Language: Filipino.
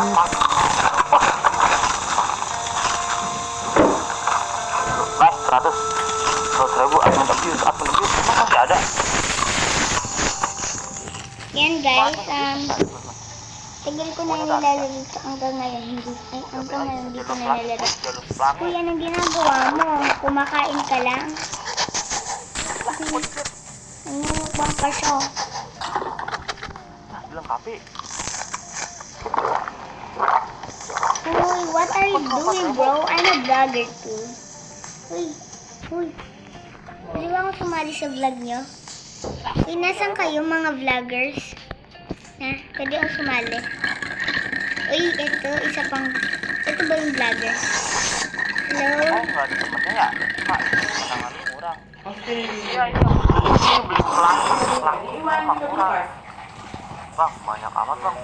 Mas 100.000 admin abuse emang masih ada. Yan guys, tagal ko na nilalaro ito hanggang ngayon. Hanggang ngayon hindi ko na nilalaro. Kuya, anong ginagawa mo? Kumakain ka lang? Nangungumbang pa siya. Bilang kape. Uy, what are you doing, bro? I'm a vlogger too. Uy. Pwede ba ako sumali sa vlog nyo? Uy, nasan kayo mga vloggers? Ha? Pwede akong sumali. Uy, ito, isa pang... Ito ba yung vlogger? Hello? Oh, nggak ada temennya ya? Pak, tangan kurang. Iya, ini beli pelang murah. Bang, banyak amat bang.